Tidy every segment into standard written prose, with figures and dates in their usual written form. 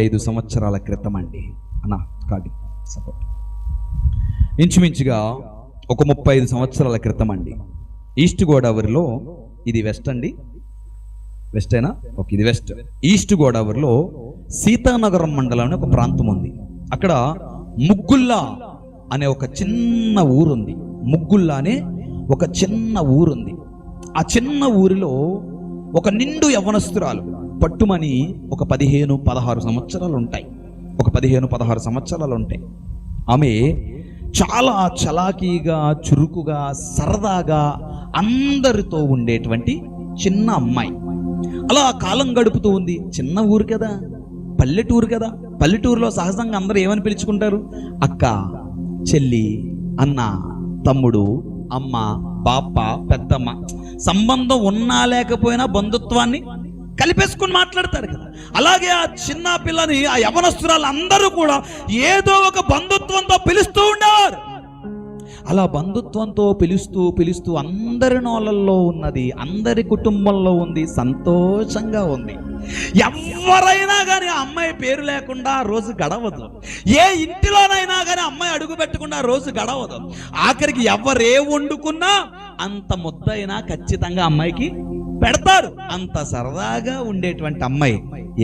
5 సంవత్సరాల క్రితం అండి అన్నా కాదు సపోర్ట్ ఇంచుమించుగా ఒక 35 సంవత్సరాల క్రితం అండి. ఈస్ట్ గోదావరిలో, ఇది వెస్ట్ అండి, వెస్టేనా? ఓకే, ఇది వెస్ట్. ఈస్ట్ గోదావరిలో సీతానగరం మండలం అనే ఒక ప్రాంతం ఉంది. అక్కడ ముగ్గుల్లా అనే ఒక చిన్న ఊరుంది. ముగ్గుల్లా అనే ఒక చిన్న ఊరుంది. ఆ చిన్న ఊరిలో ఒక నిండు యవ్వనస్తురాలు, పట్టుమని ఒక 15-16 సంవత్సరాలు ఉంటాయి. ఒక 15-16 సంవత్సరాలు ఉంటాయి. ఆమె చాలా చలాకీగా, చురుకుగా, సరదాగా అందరితో ఉండేటువంటి చిన్న అమ్మాయి. అలా కాలం గడుపుతూ ఉంది. చిన్న ఊరు కదా, పల్లెటూరు కదా. పల్లెటూరులో సహజంగా అందరూ ఏమని పిలుచుకుంటారు? అక్క, చెల్లి, అన్న, తమ్ముడు, అమ్మ, బాప, పెద్దమ్మ. సంబంధం ఉన్నా లేకపోయినా బంధుత్వాన్ని కలిపేసుకుని మాట్లాడతారు కదా. అలాగే ఆ చిన్న పిల్లని, ఆ యవనస్తురాలు అందరూ కూడా ఏదో ఒక బంధుత్వంతో పిలుస్తూ ఉండేవారు. అలా బంధుత్వంతో పిలుస్తూ అందరి నోళ్ళల్లో ఉన్నది, అందరి కుటుంబంలో ఉంది, సంతోషంగా ఉంది. ఎవరైనా కానీ ఆ అమ్మాయి పేరు లేకుండా రోజు గడవదు. ఏ ఇంటిలోనైనా కానీ అమ్మాయి అడుగు పెట్టకుండా రోజు గడవదు. ఆఖరికి ఎవరే వండుకున్నా అంత ముద్దైనా ఖచ్చితంగా అమ్మాయికి పెడతారు. అంత సరదాగా ఉండేటువంటి అమ్మాయి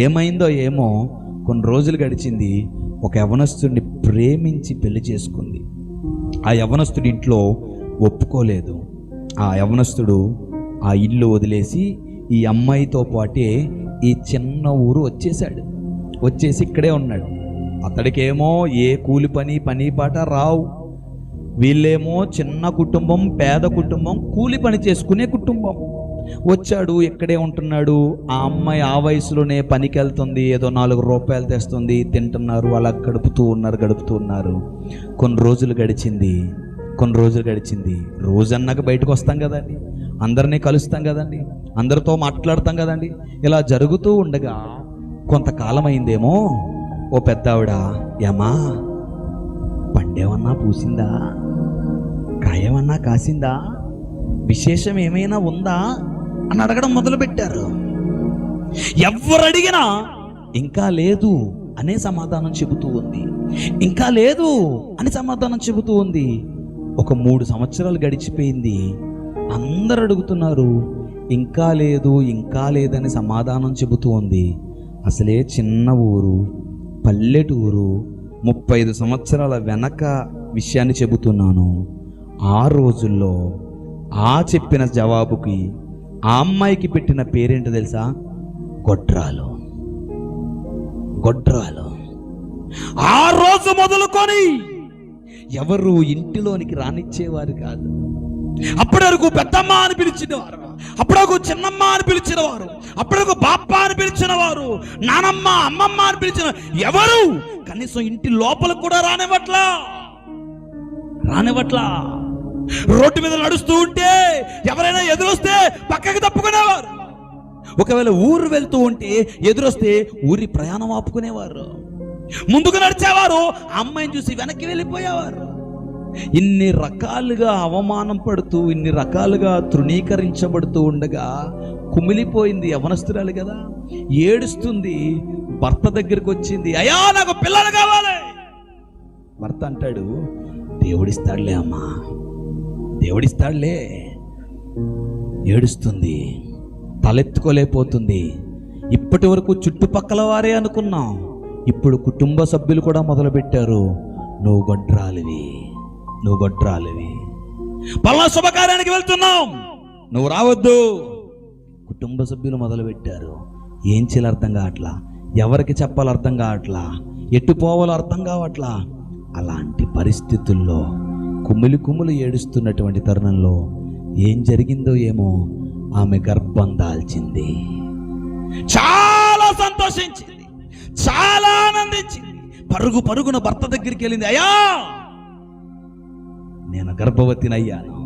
ఏమైందో ఏమో, కొన్ని రోజులు గడిచింది. ఒక యవనస్తుడిని ప్రేమించి పెళ్లి చేసుకుంది. ఆ యవనస్తుడి ఇంట్లో ఒప్పుకోలేదు. ఆ యవనస్తుడు ఆ ఇల్లు వదిలేసి ఈ అమ్మాయితో పాటే ఈ చిన్న ఊరు వచ్చేసి ఇక్కడే ఉన్నాడు. అతడికేమో ఏ కూలి పని పాట రావు. వీళ్ళేమో చిన్న కుటుంబం, పేద కుటుంబం, కూలి పని చేసుకునే కుటుంబం. వచ్చాడు, ఇక్కడే ఉంటున్నాడు. ఆ అమ్మాయి ఆ వయసులోనే పనికి వెళ్తుంది, ఏదో 4 రూపాయలు తెస్తుంది, తింటున్నారు, అలా గడుపుతూ ఉన్నారు. కొన్ని రోజులు గడిచింది. రోజన్నాక బయటకు వస్తాం కదండి, అందరినీ కలుస్తాం కదండి, అందరితో మాట్లాడతాం కదండి. ఇలా జరుగుతూ ఉండగా కొంతకాలం అయిందేమో, ఓ పెద్ద ఆవిడ, ఏమా పండేమన్నా పూసిందా, కాయమన్నా కాసిందా, విశేషం ఏమైనా ఉందా అని అడగడం మొదలుపెట్టారు. ఎవరు అడిగినా ఇంకా లేదు అనే సమాధానం చెబుతూ ఉంది. ఒక 3 సంవత్సరాలు గడిచిపోయింది. అందరు అడుగుతున్నారు, ఇంకా లేదని సమాధానం చెబుతూ ఉంది. అసలే చిన్న ఊరు, పల్లెటూరు, 35 సంవత్సరాల వెనక విషయాన్ని చెబుతున్నాను. ఆ రోజుల్లో ఆ చెప్పిన జవాబుకి ఆ అమ్మాయికి పెట్టిన పేరేంటో తెలుసా? గొడ్రాలు. ఆ రోజు మొదలుకొని ఎవరు ఇంటిలోనికి రానిచ్చేవారు కాదు. అప్పటి వరకు పెద్దమ్మ అని పిలిచినవారు, అప్పటి వరకు చిన్నమ్మ అని పిలిచినవారు, అప్పటి వరకు బాప్ప అని పిలిచినవారు, నానమ్మ, అమ్మమ్మ అని పిలిచిన ఎవరు కనీసం ఇంటి లోపల కూడా రానివ్వట్లా. రోడ్డు మీద నడుస్తూ ఉంటే ఎవరైనా ఎదురొస్తే పక్కకి తప్పుకునేవారు. ఒకవేళ ఊరు వెళ్తూ ఉంటే ఎదురొస్తే ఊరి ప్రయాణం ఆపుకునేవారు. ముందుకు నడిచేవారు, అమ్మాయిని చూసి వెనక్కి వెళ్ళిపోయేవారు. ఇన్ని రకాలుగా అవమానం పడుతూ, ఇన్ని రకాలుగా తృణీకరించబడుతూ ఉండగా కుమిలిపోయింది. యవనస్తురాలు కదా, ఏడుస్తుంది. భర్త దగ్గరికి వచ్చింది, అయ్యా నాకు పిల్లలు కావాలి. భర్త అంటాడు, దేవుడిస్తాడులే అమ్మా, దేవుడిస్తాడులే. ఏడుస్తుంది, తలెత్తుకోలేకపోతుంది. ఇప్పటి వరకు చుట్టుపక్కల వారే అనుకున్నాం, ఇప్పుడు కుటుంబ సభ్యులు కూడా మొదలుపెట్టారు, నువ్వు గొడ్రాలివి, పలానా శుభకార్యానికి వెళ్తున్నాం, నువ్వు రావద్దు. కుటుంబ సభ్యులు మొదలుపెట్టారు. ఏం చేయాలో అర్థం కావట్లా, ఎవరికి చెప్పాలో అర్థం కావట్లా, ఎటు పోవాలో అర్థం కావట్లా. అలాంటి పరిస్థితుల్లో కుమ్ములు ఏడుస్తున్నటువంటి తరుణంలో ఏం జరిగిందో ఏమో, ఆమె గర్భం దాల్చింది. చాలా సంతోషించింది, చాలా ఆనందించింది. పరుగున భర్త దగ్గరికి వెళ్ళింది, అయ్యా నేను గర్భవతిని అయ్యాను.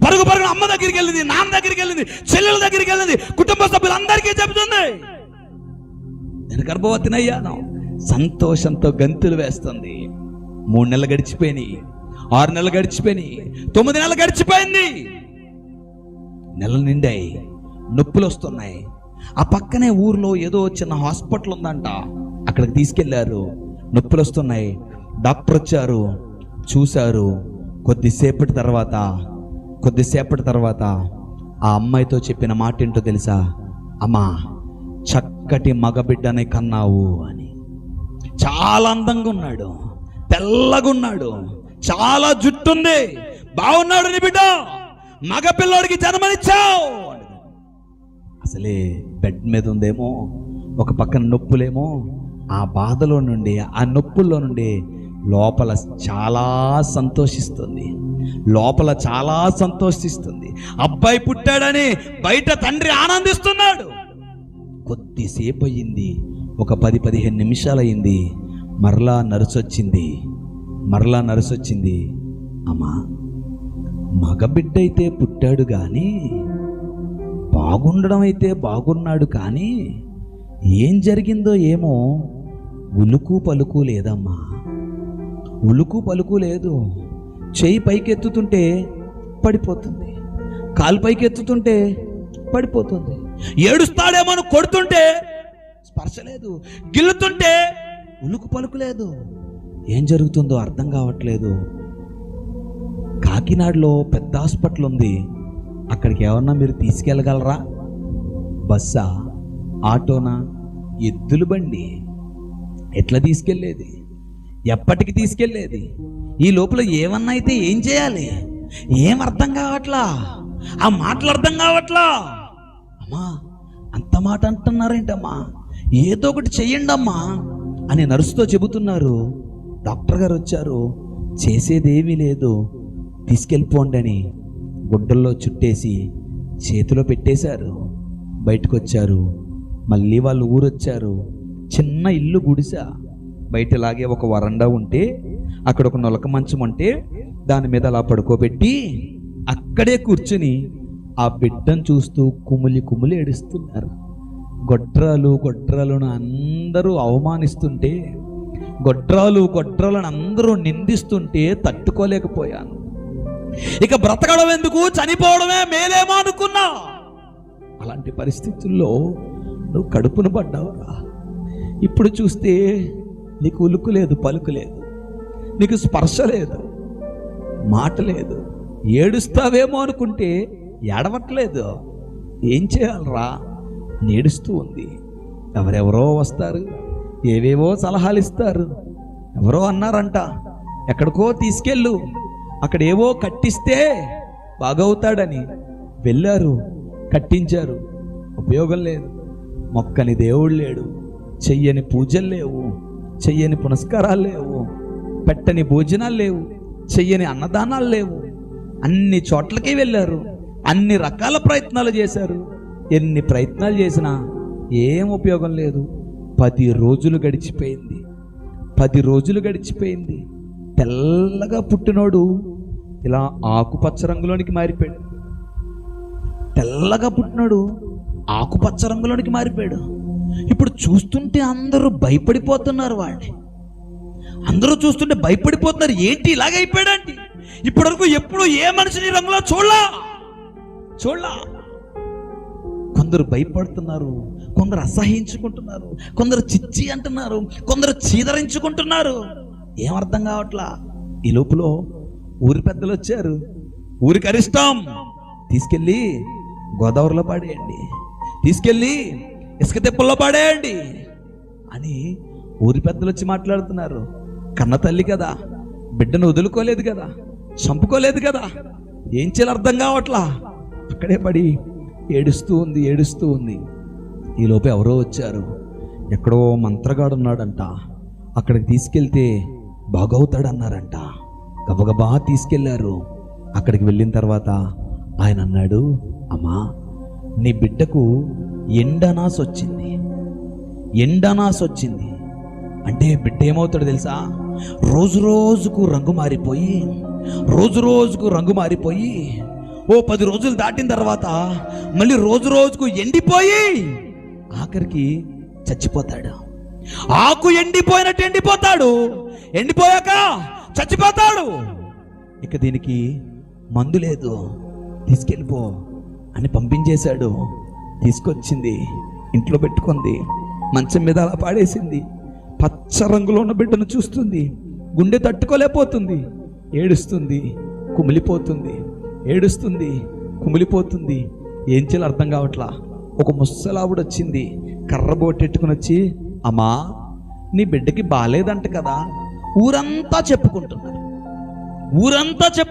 పరుగున అమ్మ దగ్గరికి వెళ్ళింది, నాన్న దగ్గరికి వెళ్ళింది, చెల్లెల దగ్గరికి వెళ్ళింది, కుటుంబ సభ్యులందరికీ చెబుతుంది, నేను గర్భవతిని అయ్యాను. సంతోషంతో గంతులు వేస్తుంది. 3 నెలలు గడిచిపోయినాయి, 6 నెలలు గడిచిపోయినాయి, 9 నెలలు గడిచిపోయింది. నెలలు నిండాయి, నొప్పులు వస్తున్నాయి. ఆ పక్కనే ఊర్లో ఏదో చిన్న హాస్పిటల్ ఉందంట. అక్కడికి తీసుకెళ్లారు. నొప్పులు వస్తున్నాయి. డాక్టర్ వచ్చారు, చూశారు. కొద్దిసేపటి తర్వాత ఆ అమ్మాయితో చెప్పిన మాట ఏంటో తెలుసా? అమ్మా, చక్కటి మగబిడ్డని కన్నావు అని. చాలా అందంగా ఉన్నాడు, తెల్లగా ఉన్నాడు, చాలా జుట్టుంది, బాగున్నాడు నీ బిడ్డ, మగ పిల్లోడికి జన్మనిచ్చావు. అసలే బెడ్ మీద ఉందేమో, ఒక పక్కన నొప్పులేమో. ఆ బాధలో నుండి, ఆ నొప్పుల్లో నుండి లోపల చాలా సంతోషిస్తుంది. అబ్బాయి పుట్టాడని బయట తండ్రి ఆనందిస్తున్నాడు. కొద్దిసేపు అయ్యింది, ఒక 10-15 నిమిషాలు అయింది. మరలా నర్సు వచ్చింది. అమ్మా, మగబిడ్డ అయితే పుట్టాడు కానీ, బాగుండడం అయితే బాగున్నాడు కానీ, ఏం జరిగిందో ఏమో ఉలుకు పలుకు లేదమ్మా, ఉలుకు పలుకు లేదు. చెయ్యి పైకి ఎత్తుతుంటే పడిపోతుంది, కాలు పైకి ఎత్తుతుంటే పడిపోతుంది, ఏడుస్తాడేమో కొడుతుంటే స్పర్శ లేదు, గిల్లుతుంటే ఉలుకు పలుకు లేదు. ఏం జరుగుతుందో అర్థం కావట్లేదు. కాకినాడలో పెద్ద హాస్పిటల్ ఉంది, అక్కడికి ఏమన్నా మీరు తీసుకెళ్ళగలరా? బస్సా, ఆటోనా, ఎద్దుల బండి? ఎట్లా తీసుకెళ్ళేది? ఎప్పటికి తీసుకెళ్ళేది? ఈ లోపల ఏమన్నా అయితే ఏం చేయాలి? ఏం అర్థం కావట్లా, ఆ మాటలు అర్థం కావట్లా. అమ్మా, అంత మాట అంటున్నారేంటమ్మా, ఏదో ఒకటి చెయ్యండమ్మా అని నర్సుతో చెబుతున్నారు. డాక్టర్ గారు వచ్చారు, చేసేదేమీ లేదు, తీసుకెళ్ళిపోండి అని గుడ్డల్లో చుట్టేసి చేతిలో పెట్టేశారు. బయటకు వచ్చారు. మళ్ళీ వాళ్ళు ఊరొచ్చారు. చిన్న ఇల్లు గుడిసె, బయటలాగే ఒక వరండా ఉంటే అక్కడ ఒక నొలక మంచం ఉంటే దాని మీద అలా పడుకోబెట్టి అక్కడే కూర్చుని ఆ బిడ్డను చూస్తూ కుమిలి ఏడుస్తున్నారు. గొడ్రాలను అందరూ అవమానిస్తుంటే, గొడ్రాలను అందరూ నిందిస్తుంటే తట్టుకోలేకపోయాను. ఇక బ్రతకడం ఎందుకు, చనిపోవడమే మేలేమో అనుకున్నా. అలాంటి పరిస్థితుల్లో నువ్వు కడుపును పడ్డావురా. ఇప్పుడు చూస్తే నీకు ఉలుకు లేదు, పలుకు లేదు, నీకు స్పర్శ లేదు, మాట లేదు. ఏడుస్తావేమో అనుకుంటే ఏడవట్లేదు. ఏం చేయాలరా? ఏడుస్తూ ఉంది. ఎవరెవరో వస్తారు, ఏవేవో సలహాలు ఇస్తారు. ఎవరో అన్నారంట, ఎక్కడికో తీసుకెళ్ళు, అక్కడేవో కట్టిస్తే బాగవుతాడని వెళ్ళారు, కట్టించారు. ఉపయోగం లేదు. మొక్కని దేవుడు లేడు, చెయ్యని పూజలు లేవు, చెయ్యని పునస్కారాలు లేవు, పెట్టని భోజనాలు లేవు, చెయ్యని అన్నదానాలు లేవు. అన్ని చోట్లకి వెళ్ళారు, అన్ని రకాల ప్రయత్నాలు చేశారు. ఎన్ని ప్రయత్నాలు చేసినా ఏం ఉపయోగం లేదు. 10 రోజులు గడిచిపోయింది. తెల్లగా పుట్టినోడు ఇలా ఆకుపచ్చ రంగులోనికి మారిపోయాడు. తెల్లగా పుట్టినోడు ఆకుపచ్చ రంగులోనికి మారిపోయాడు. ఇప్పుడు చూస్తుంటే అందరూ భయపడిపోతున్నారు. అందరూ చూస్తుంటే భయపడిపోతున్నారు. ఏంటి ఇలాగైపోయాడంటే? ఇప్పటివరకు ఎప్పుడు ఏ మనిషిని రంగులో చూడలా. కొందరు భయపడుతున్నారు, కొందరు అసహించుకుంటున్నారు, కొందరు చిచ్చి అంటున్నారు, కొందరు చీదరించుకుంటున్నారు. ఏమర్థం కావట్లా. ఈ లోపల ఊరి పెద్దలు వచ్చారు. ఊరికి అరిష్టం, తీసుకెళ్ళి గోదావరిలో పాడేయండి, తీసుకెళ్ళి ఇసుక తిప్పల్లో పాడేయండి అని ఊరి పెద్దలు వచ్చి మాట్లాడుతున్నారు. కన్న తల్లి కదా, బిడ్డను వదులుకోలేదు కదా, చంపుకోలేదు కదా, ఏం చేయాలి అర్థం కావట్లా. అక్కడే పడి ఏడుస్తూ ఉంది. ఈ లోపే ఎవరో వచ్చారు. ఎక్కడో మంత్రగాడు ఉన్నాడంట, అక్కడికి తీసుకెళ్తే బాగవుతాడన్నారంట. గబగబా తీసుకెళ్లారు. అక్కడికి వెళ్ళిన తర్వాత ఆయన అన్నాడు, అమ్మా, నీ బిడ్డకు ఎండనాస్ వచ్చింది. అంటే బిడ్డ ఏమవుతాడో తెలుసా? రోజు రోజుకు రంగు మారిపోయి ఓ 10 రోజులు దాటిన తర్వాత మళ్ళీ రోజు రోజుకు ఎండిపోయి ఆఖరికి చచ్చిపోతాడు. ఆకు ఎండిపోయినట్టు ఎండిపోతాడు, ఎండిపోయాక చచ్చిపోతాడు. ఇక దీనికి మందు లేదు, తీసుకెళ్ళిపో అని పంపించేశాడు. తీసుకొచ్చింది, ఇంట్లో పెట్టుకుంది, మంచం మీద అలా పాడేసింది. పచ్చ రంగులో ఉన్న బిడ్డను చూస్తుంది, గుండె తట్టుకోలేకపోతుంది, ఏడుస్తుంది, కుమిలిపోతుంది, ఏడుస్తుంది, కుమిలిపోతుంది. ఏం చేయాలో అర్థం కావట్లా. ఒక ముసలావిడ వచ్చింది, కర్రబోటెట్టుకుని వచ్చి, అమ్మా నీ బిడ్డకి బాలేదంట కదా, ఊరంతా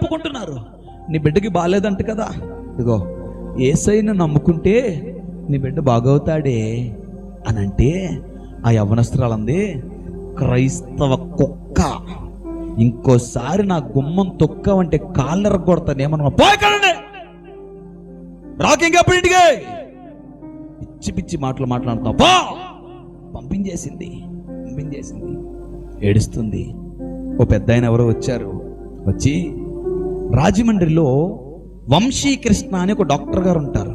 చెప్పుకుంటున్నారు, నీ బిడ్డకి బాలేదంట కదా, ఇదిగో యేసయ్యను నమ్ముకుంటే నీ బిడ్డ బాగవుతాడే అని అంటే, ఆ యవ్వనస్త్రాలంది, క్రైస్తవ కుక్క, ఇంకోసారి నా గుమ్మం తొక్కవంటే కాళ్ళెర కొడతానేమన్నా, పోయకండి రాకింగ్ ఇంటికి, పిచ్చి పిచ్చి మాటలు మాట్లాడుతావు, పంపించేసింది. ఏడుస్తుంది. ఓ పెద్ద ఆయన ఎవరో వచ్చారు, వచ్చి రాజమండ్రిలో వంశీకృష్ణ అని ఒక డాక్టర్ గారు ఉంటారు,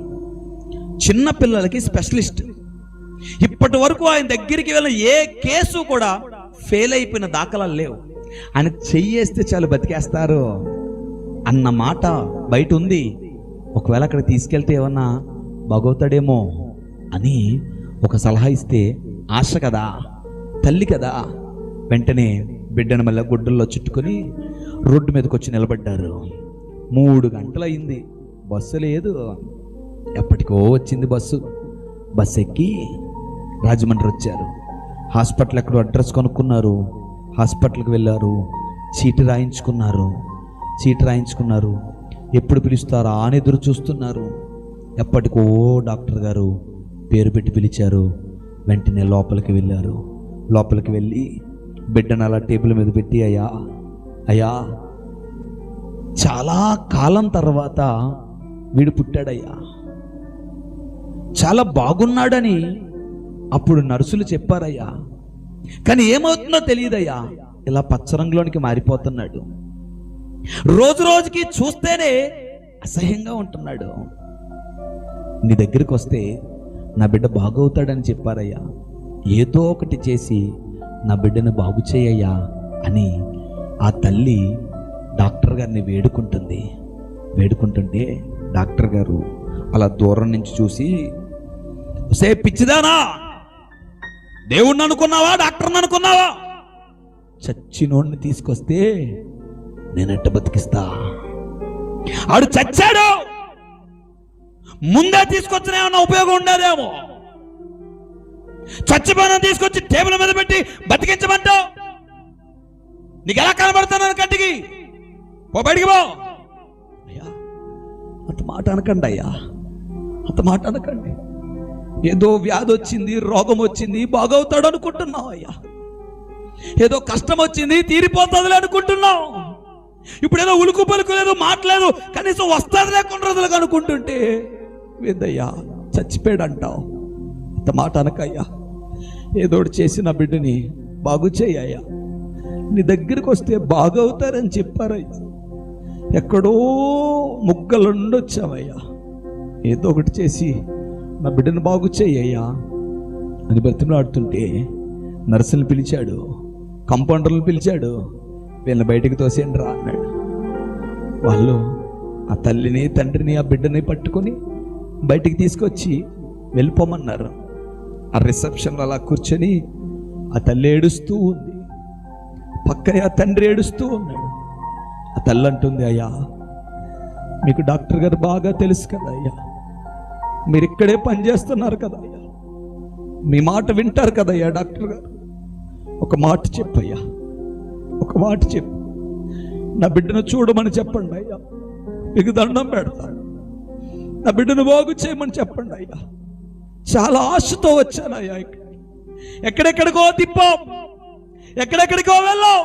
చిన్న పిల్లలకి స్పెషలిస్ట్. ఇప్పటి వరకు ఆయన దగ్గరికి వెళ్ళిన ఏ కేసు కూడా ఫెయిల్ అయిపోయిన దాఖలాలు లేవు. ఆయన చెయ్యేస్తే చాలు బతికేస్తారు అన్న మాట బయట ఉంది. ఒకవేళ అక్కడ తీసుకెళ్తే ఏమన్నా బాగవుతాడేమో అని ఒక సలహా ఇస్తే, ఆశ కదా, తల్లి కదా, వెంటనే బిడ్డను మళ్ళీ గుడ్డల్లో చుట్టుకొని రోడ్డు మీదకి వచ్చి నిలబడ్డారు. 3 గంటలు అయింది, బస్సు లేదు. ఎప్పటికో వచ్చింది బస్సు ఎక్కి రాజమండ్రి వచ్చారు. హాస్పిటల్ ఎక్కడో అడ్రస్ కొనుక్కున్నారు, హాస్పిటల్కి వెళ్ళారు, చీటీ రాయించుకున్నారు. ఎప్పుడు పిలుస్తారా అని ఎదురు చూస్తున్నారు. ఎప్పటికో డాక్టర్ గారు పేరు పెట్టి పిలిచారు. వెంటనే లోపలికి వెళ్ళారు. లోపలికి వెళ్ళి బిడ్డను అలా టేబుల్ మీద పెట్టి, అయ్యా చాలా కాలం తర్వాత వీడు పుట్టాడయ్యా, చాలా బాగున్నాడని అప్పుడు నర్సులు చెప్పారయ్యా, కానీ ఏమవుతుందో తెలియదయ్యా, ఇలా పచ్చరంగులోనికి మారిపోతున్నాడు, రోజు రోజుకి చూస్తేనే అసహ్యంగా ఉంటున్నాడు, నీ దగ్గరికి వస్తే నా బిడ్డ బాగవుతాడని చెప్పారయ్యా, ఏదో ఒకటి చేసి నా బిడ్డను బాగు చేయయ్యా అని ఆ తల్లి డాక్టర్ గారిని వేడుకుంటుంటే డాక్టర్ గారు అలా దూరం నుంచి చూసి, సే పిచ్చిదానా, దేవుణ్ణి అనుకున్నావా, డాక్టర్ని అనుకున్నావా, చచ్చినోడిని తీసుకొస్తే నేనెట్ట బతికిస్తా, ఆడు చచ్చాడు, ముందే తీసుకొచ్చిన ఏమన్నా ఉపయోగం ఉండదేమో, చచ్చిపోయిన తీసుకొచ్చి టేబుల్ మీద పెట్టి బతికించమంటావు, నీకు ఎలా కనబడుతున్నాను కంటికి, పో బయటికి పో. అయ్యా అంత మాట అనకండి, ఏదో వ్యాధి వచ్చింది, రోగం వచ్చింది, బాగవుతాడు అనుకుంటున్నావు అయ్యా, ఏదో కష్టం వచ్చింది తీరిపోతుంది అనుకుంటున్నావు, ఇప్పుడు ఏదో ఉలుకు పలుకు లేదు, మాట్లేదు, కనీసం వస్తుంది లేకుండా రోజులకు అనుకుంటుంటే వేదయ్యా చచ్చిపోయాడు అంటావు. అంత మాట అనకయ్యా, ఏదోటి చేసి నా బిడ్డని బాగు చేయ్యా, నీ దగ్గరికి వస్తే బాగవుతారని చెప్పారయ్యా, ఎక్కడో ముగ్గలుండొచ్చావయ్యా, ఏదో ఒకటి చేసి నా బిడ్డను బాగు చేయ్యా అని బ్రతిమలాడుతుంటే నర్సులు పిలిచాడు, కంపౌండర్లు పిలిచాడు, వీళ్ళని బయటికి తోసేయండి రా అన్నాడు. వాళ్ళు ఆ తల్లిని తండ్రిని ఆ బిడ్డని పట్టుకొని బయటికి తీసుకొచ్చి వెళ్ళిపోమన్నారు. ఆ రిసెప్షన్లో అలా కూర్చొని ఆ తల్లి ఏడుస్తూ ఉంది, పక్కనే ఆ తండ్రి ఏడుస్తూ ఉన్నాడు. ఆ తల్లి అంటుంది, అయ్యా మీకు డాక్టర్ గారు బాగా తెలుసు కదా అయ్యా, మీరు ఇక్కడే పనిచేస్తున్నారు కదా అయ్యా, మీ మాట వింటారు కదయ్యా డాక్టర్ గారు, ఒక మాట చెప్పయ్యా, ఒక మాట చెప్పు, నా బిడ్డను చూడమని చెప్పండి అయ్యా, మీకు దండం పెడతాను, నా బిడ్డను బాగు చేయమని చెప్పండి అయ్యా, చాలా ఆశతో వచ్చాను అయ్యా, ఎక్కడెక్కడికో తిప్పాం, ఎక్కడెక్కడికో వెళ్ళాం,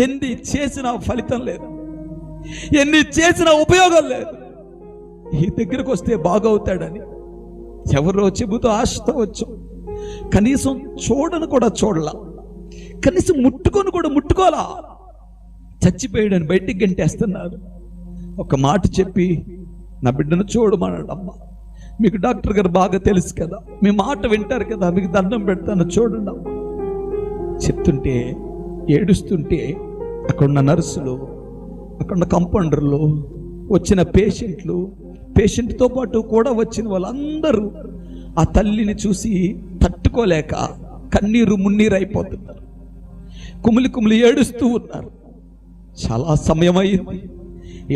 ఎన్ని చేసినా ఫలితం లేదు, ఎన్ని చేసినా ఉపయోగం లేదు, ఈ దగ్గరకు వస్తే బాగవుతాడని ఎవరో చెబుతూ ఆశతో వచ్చాం, కనీసం చూడను కూడా చూడలా, కనీసం ముట్టుకొని కూడా ముట్టుకోలా, చచ్చిపోయాడని బయటికి గంటేస్తున్నారు. ఒక మాట చెప్పి నా బిడ్డను చూడమన్నాడు. అమ్మ మీకు డాక్టర్ గారు బాగా తెలుసు కదా, మీ మాట వింటారు కదా, మీకు దండం పెడతాను చూడండి అమ్మ చెప్తుంటే, ఏడుస్తుంటే అక్కడున్న నర్సులు, అక్కడున్న కంపౌండర్లు, వచ్చిన పేషెంట్తో పాటు కూడా వచ్చిన వాళ్ళందరూ ఆ తల్లిని చూసి తట్టుకోలేక కన్నీరు మున్నీరు అయిపోతున్నారు, కుమిలి కుమిలి ఏడుస్తూ ఉన్నారు. చాలా సమయం అయింది,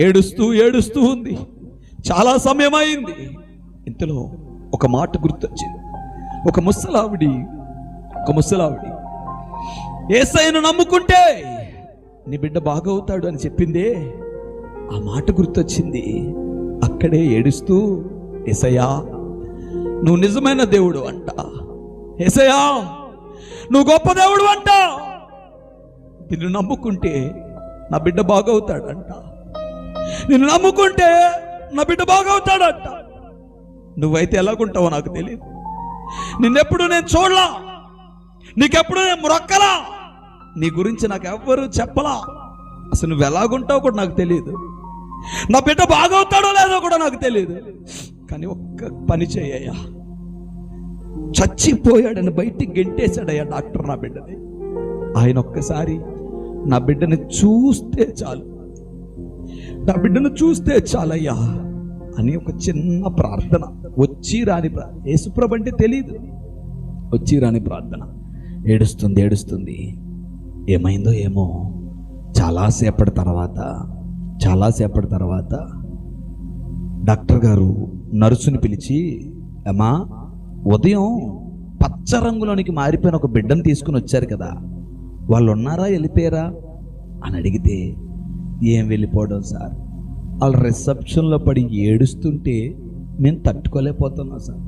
ఏడుస్తూ ఉంది. చాలా సమయం అయింది. ఇంతలో ఒక మాట గుర్తొచ్చింది. ఒక ముసలావిడి యేసయ్యను నమ్ముకుంటే నీ బిడ్డ బాగవుతాడు అని చెప్పిందే, ఆ మాట గుర్తొచ్చింది. అక్కడే ఏడుస్తూ, యేసయ్యా నువ్వు నిజమైన దేవుడు అంట, యేసయ్యా నువ్వు గొప్ప దేవుడు అంట, నిన్ను నమ్ముకుంటే నా బిడ్డ బాగవుతాడంట, నిన్ను నమ్ముకుంటే నా బిడ్డ బాగవుతాడంట. నువ్వైతే ఎలాగుంటావో నాకు తెలియదు, నిన్నెప్పుడు నేను చూడలా, నీకెప్పుడు నేను మొక్కలా, నీ గురించి నాకు ఎవ్వరూ చెప్పలా, అసలు నువ్వు ఎలాగుంటావో కూడా నాకు తెలియదు, నా బిడ్డ బాగవుతాడో లేదో కూడా నాకు తెలియదు. కానీ ఒక్క పని చేయ్యా, చచ్చిపోయాడని బయటికి గెంటేశాడయ్యా డాక్టర్ నా బిడ్డని. ఆయన ఒక్కసారి నా బిడ్డని చూస్తే చాలు, నా బిడ్డను చూస్తే చాలయ్యా అని ఒక చిన్న ప్రార్థన, వచ్చి రాని యేసుప్రభు అంటే తెలియదు, వచ్చి రాని ప్రార్థన. ఏడుస్తుంది. ఏమైందో ఏమో, చాలాసేపటి తర్వాత డాక్టర్ గారు నర్సుని పిలిచి, అమ్మా ఉదయం పచ్చ రంగులోనికి మారిపోయిన ఒక బిడ్డను తీసుకుని వచ్చారు కదా, వాళ్ళు ఉన్నారా వెళ్ళిపోయారా అని అడిగితే, ఏం వెళ్ళిపోవడం సార్, వాళ్ళు రిసెప్షన్లో పడి ఏడుస్తుంటే మేము తట్టుకోలేకపోతున్నాం సార్,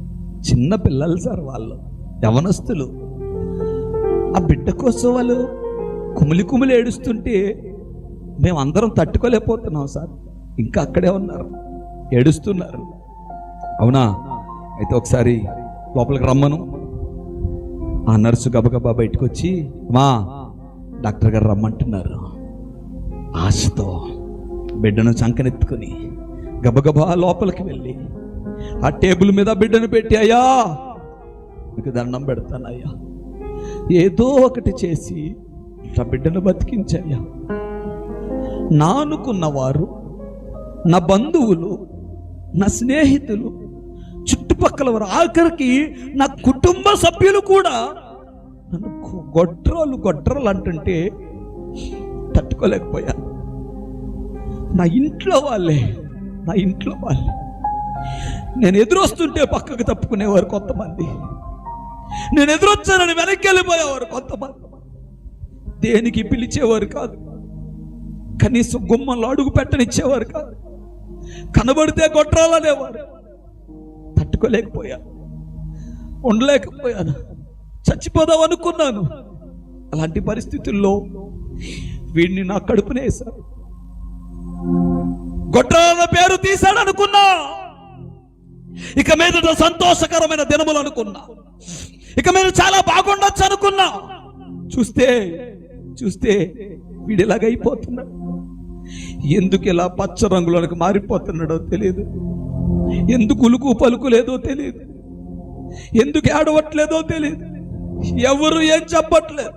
చిన్న పిల్లలు సార్, వాళ్ళు యవనస్తులు, ఆ బిడ్డ కోసం వాళ్ళు కుమిలి ఏడుస్తుంటే మేమందరం తట్టుకోలేకపోతున్నాం సార్, ఇంకా అక్కడే ఉన్నారు, ఏడుస్తున్నారు. అవునా, అయితే ఒకసారి లోపలికి రమ్మను. ఆ నర్సు గబగబా బయటకు వచ్చి, మా డాక్టర్ గారు రమ్మంటున్నారు. ఆశతో బిడ్డను చంకనెత్తుకుని గబగబా లోపలికి వెళ్ళి ఆ టేబుల్ మీద బిడ్డను పెట్టి, అయ్యా మీకు దండం పెడతానయ్యా, ఏదో ఒకటి చేసి నా బిడ్డను బతికించయ్యా. నా అనుకున్నవారు, నా బంధువులు, నా స్నేహితులు, చుట్టుపక్కల వారు, ఆఖరికి నా కుటుంబ సభ్యులు కూడా నన్ను గొడ్రాలు అంటుంటే తట్టుకోలేకపోయా. నా ఇంట్లో వాళ్ళే నేను ఎదురొస్తుంటే పక్కకు తప్పుకునేవారు కొంతమంది, నేను ఎదురొచ్చానని వెనక్కి వెళ్ళిపోయేవారు కొంతమంది, దేనికి పిలిచేవారు కాదు, కనీసం గుమ్మంలో అడుగు పెట్టనిచ్చేవారు కాదు, కనబడితే గొడ్రాలనేవారు. తట్టుకోలేకపోయాను, ఉండలేకపోయాను, చచ్చిపోదాం అనుకున్నాను. అలాంటి పరిస్థితుల్లో వీడిని నా కడుపునే వేశారు, గొడ్రాల పేరు తీశాడు అనుకున్నా. ఇక మీద సంతోషకరమైన దినములు అనుకున్నా, ఇక మీద చాలా బాగుండొచ్చు అనుకున్నా. చూస్తే వీడిలాగైపోతున్నాడు. ఎందుకు ఇలా పచ్చ రంగులోనికి మారిపోతున్నాడో తెలియదు, ఎందుకు ఉలుకు పలుకు లేదో తెలియదు, ఎందుకు ఏడవట్లేదో తెలియదు, ఎవరు ఏం చెప్పట్లేదు.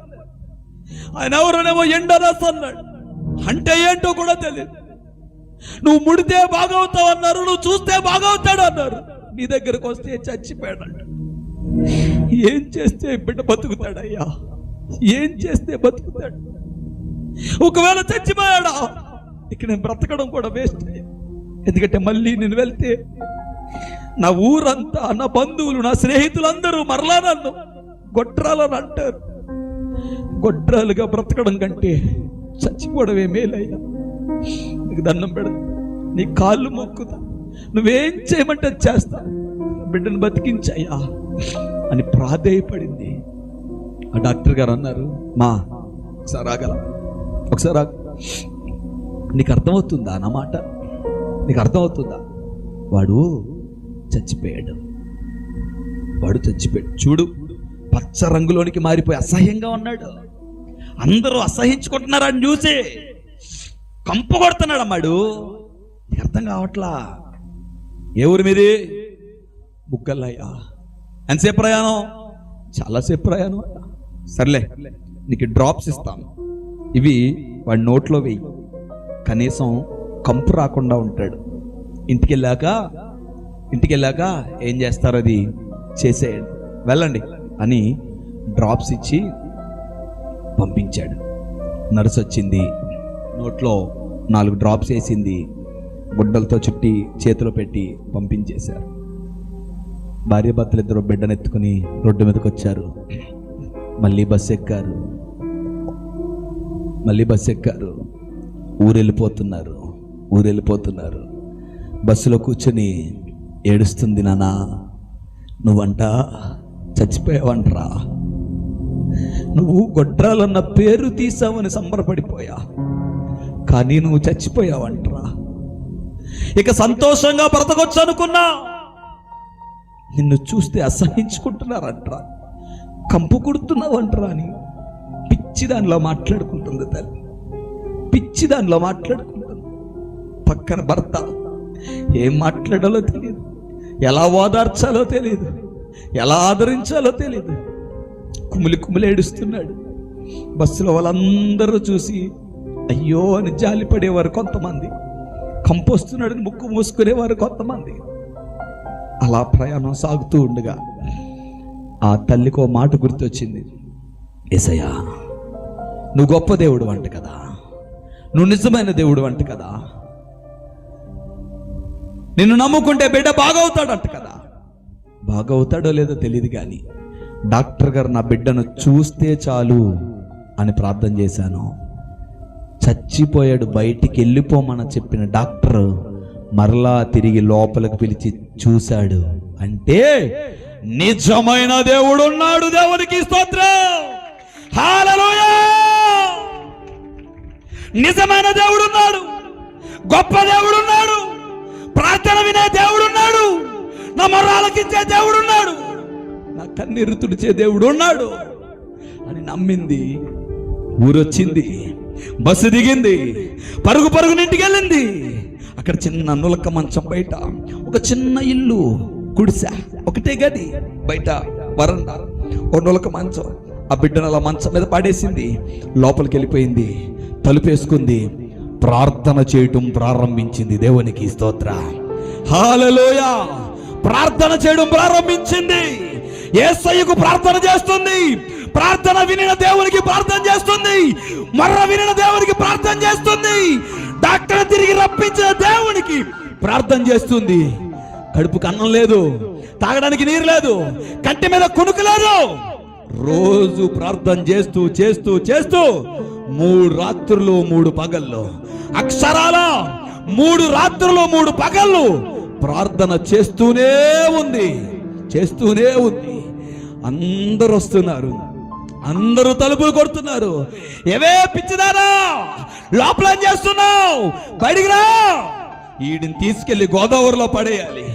ఆయన ఎవరునేమో ఎండరస్ అన్నాడు, అంటే ఏంటో కూడా తెలియదు. నువ్వు ముడితే బాగవుతావు అన్నారు, నువ్వు చూస్తే బాగవుతాడు అన్నారు, నీ దగ్గరకు వస్తే చచ్చిపోయాడంట. ఏం చేస్తే బిడ్డ బతుకుతాడయ్యా, ఏం చేస్తే బతుకుతాడు? ఒకవేళ చచ్చిపోయాడా, ఇక నేను బ్రతకడం కూడా వేస్ట్. ఎందుకంటే మళ్ళీ నేను వెళ్తే నా ఊరంతా, నా బంధువులు, నా స్నేహితులందరూ మరలా నన్ను గొడ్రాలని అంటారు. గొడ్రాలుగా బ్రతకడం కంటే చచ్చిపోవడమే మేలయ్యా. నీకు దండం పెడతా, నీ కాళ్ళు మొక్కుతా, నువ్వేం చేయమంటే చేస్తా, బిడ్డను బతికించయ్యా అని ప్రాధేయపడింది. ఆ డాక్టర్ గారు అన్నారు, మా ఒకసారి ఆగల, ఒకసారి ఆగు, నీకు అర్థమవుతుందా నా మాట, నీకు అర్థమవుతుందా? వాడు చచ్చిపోయాడు. చూడు, పచ్చ రంగులోనికి మారిపోయి అసహ్యంగా ఉన్నాడు. అందరూ అసహించుకుంటున్నారు అని చూసి కంప కొడుతున్నాడు అమ్మాడు. నీకు అర్థం కావట్లా. ఏ ఊరి మీది? బుగ్గల్లయ్యా. ఎంతసేపు ప్రయాణం? చాలాసేపు ప్రయాణం. సర్లే, నీకు డ్రాప్స్ ఇస్తాను, ఇవి వాడి నోట్లో వేయి, కనీసం కంపు రాకుండా ఉంటాడు. ఇంటికి వెళ్ళాక ఏం చేస్తారో అది చేసేయండి, వెళ్ళండి అని డ్రాప్స్ ఇచ్చి పంపించాడు. నర్సు వచ్చింది, నోట్లో 4 డ్రాప్స్ వేసింది, గుడ్డలతో చుట్టి చేతిలో పెట్టి పంపించేశారు. భార్యాభర్తలు ఇద్దరు బిడ్డనెత్తుకుని రోడ్డు మీదకి వచ్చారు. మళ్ళీ బస్సు ఎక్కారు. ఊరెళ్ళిపోతున్నారు. బస్సులో కూర్చొని ఏడుస్తుంది. నానా, నువ్వంట చచ్చిపోయావంటరా, నువ్వు గొడ్రాలన్న పేరు తీసావని సంబరపడిపోయా, కానీ నువ్వు చచ్చిపోయావంటరా. ఇక సంతోషంగా బ్రతకొచ్చు అనుకున్నా, నిన్ను చూస్తే అసహించుకుంటున్నారంటరా, కంపు కొడుతున్నావంటరా అని పిచ్చి దానిలో మాట్లాడుకుంటుంది తల్లి. పక్కన భర్త ఏం మాట్లాడాలో తెలియదు, ఎలా ఓదార్చాలో తెలియదు, ఎలా ఆదరించాలో తెలియదు. కుమిలి ఏడుస్తున్నాడు. బస్సులో వాళ్ళందరూ చూసి అయ్యో అని జాలిపడేవారు కొంతమంది, కంపొస్తున్నాడని ముక్కు మూసుకునేవారు కొంతమంది. అలా ప్రయాణం సాగుతూ ఉండగా ఆ తల్లికి ఓ మాట గుర్తొచ్చింది. యేసయ్యా, నువ్వు గొప్ప దేవుడు అంట కదా, నువ్వు నిజమైన దేవుడు అంట కదా, నిన్ను నమ్ముకుంటే బిడ్డ బాగవుతాడంట కదా. బాగవుతాడో లేదో తెలియదు, కానీ డాక్టర్ గారు నా బిడ్డను చూస్తే చాలు అని ప్రార్థన చేశాను. చచ్చిపోయాడు, బయటికి వెళ్ళిపోమని చెప్పిన డాక్టర్ మరలా తిరిగి లోపలికి పిలిచి చూశాడు. అంటే నిజమైన దేవుడు ఉన్నాడు. దేవునికి స్తోత్రం, హల్లెలూయా. నిజమైన దేవుడు ఉన్నాడు, గొప్ప దేవుడు ఉన్నాడు, ప్రార్థన వినే దేవుడు ఉన్నాడు, నా మొర్రాలకిచ్చే దేవుడు ఉన్నాడు, నా కన్నీరు తుడిచే దేవుడు ఉన్నాడు అని నమ్మింది. ఊరొచ్చింది, బస్సు దిగింది, పరుగునింటికి వెళ్ళింది. అక్కడ చిన్న నులక మంచం బయట ఒక చిన్న ఇల్లు, గుడిసె, ఒకటే గది, బయట వరండా, ఒక నులక మంచం. ఆ బిడ్డను అలా మంచం మీద పడేసింది, లోపలికి వెళ్ళిపోయింది, తలుపేసుకుంది, ప్రార్థన చేయటం ప్రారంభించింది. దేవునికి స్తోత్ర, హల్లెలూయా. ప్రార్థన చేయడం ప్రారంభించింది. యేసయ్యకు ప్రార్థన చేస్తుంది, ప్రార్థన వినిన దేవునికి ప్రార్థన చేస్తుంది, మర్ర వినిన దేవునికి ప్రార్థన చేస్తుంది, డాక్టర్ తిరిగి రప్పించిన దేవునికి ప్రార్థన చేస్తుంది. కడుపుకి అన్నం లేదు, తాగడానికి నీరు లేదు, కంటి మీద కునుకు లేదు. రోజు ప్రార్థన చేస్తూ 3 రాత్రులు 3 పగళ్ళు, అక్షరాల 3 రాత్రులు 3 పగళ్ళు ప్రార్థన చేస్తూనే ఉంది. అందరూ వస్తున్నారు, అందరూ తలుపులు కొడుతున్నారు. ఏవే పిచ్చిదారా, లోపల ఏం చేస్తున్నావు, బయటికి రా. వీడిని తీసుకెళ్లి గోదావరిలో పడేయాలి,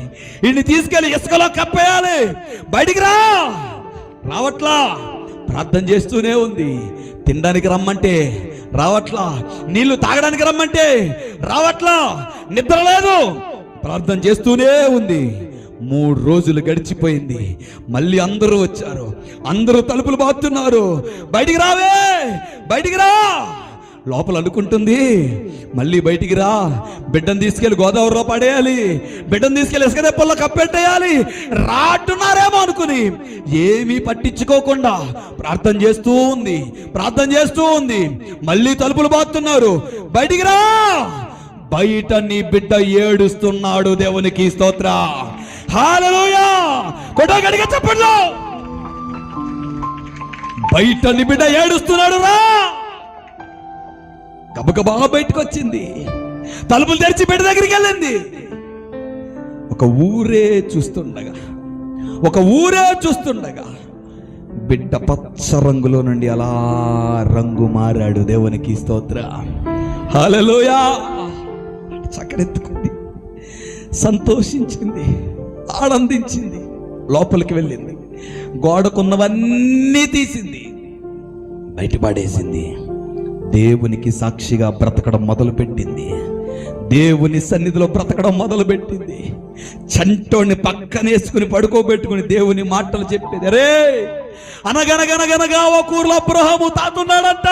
వీడిని తీసుకెళ్లి ఇసుకలో కప్పేయాలి, బయటికి రా. రావట్లా, ప్రార్థన చేస్తూనే ఉంది. తినడానికి రమ్మంటే రావట్లా, నీళ్లు తాగడానికి రమ్మంటే రావట్లా, నిద్ర లేదు, ప్రార్థన చేస్తూనే ఉంది. 3 రోజులు గడిచిపోయింది. మళ్ళీ అందరూ వచ్చారు, అందరూ తలుపులు బాతున్నారు. బయటికి రావే, బయటికి రా. లోపల అనుకుంటుంది, మళ్ళీ బయటికి రా, బిడ్డను తీసుకెళ్లి గోదావరిలో పడేయాలి, బిడ్డను తీసుకెళ్లి ఇసుక దెబ్బల్లో కప్పెట్టేయాలి. రాటున్నారేమో అనుకుని ఏమీ పట్టించుకోకుండా ప్రార్థన చేస్తూ ఉంది. మళ్ళీ తలుపులు బాతున్నారు. బయటికి రా. బయట నీ బిడ్డ ఏడుస్తున్నాడు. దేవునికి స్తోత్ర, హల్లెలూయా. కొట్టగడిగా చెప్పండి, బయట నీ బిడ్డ ఏడుస్తున్నాడు. రా. గబగబా బయటకు వచ్చింది, తలుపులు తెరిచి బిడ్డ దగ్గరికి వెళ్ళింది. ఒక ఊరే చూస్తుండగా బిడ్డ పచ్చ రంగులో నుండి అలా రంగు మారాడు. దేవునికి స్తోత్ర, హల్లెలూయా. చక్కరెత్తుకుంది, సంతోషించింది, ఆనందించింది. లోపలికి వెళ్ళింది, గోడకున్నవన్నీ తీసింది, బయటపడేసింది. దేవునికి సాక్షిగా బ్రతకడం మొదలుపెట్టింది. దేవుని సన్నిధిలో బ్రతకడం మొదలుపెట్టింది. చంటోని పక్కనేసుకుని పడుకోబెట్టుకుని దేవుని మాటలు చెప్పేది. అరే, అనగనగనగనగా ఒక ఊర్లో అబ్రహాము తాతున్నాడంట.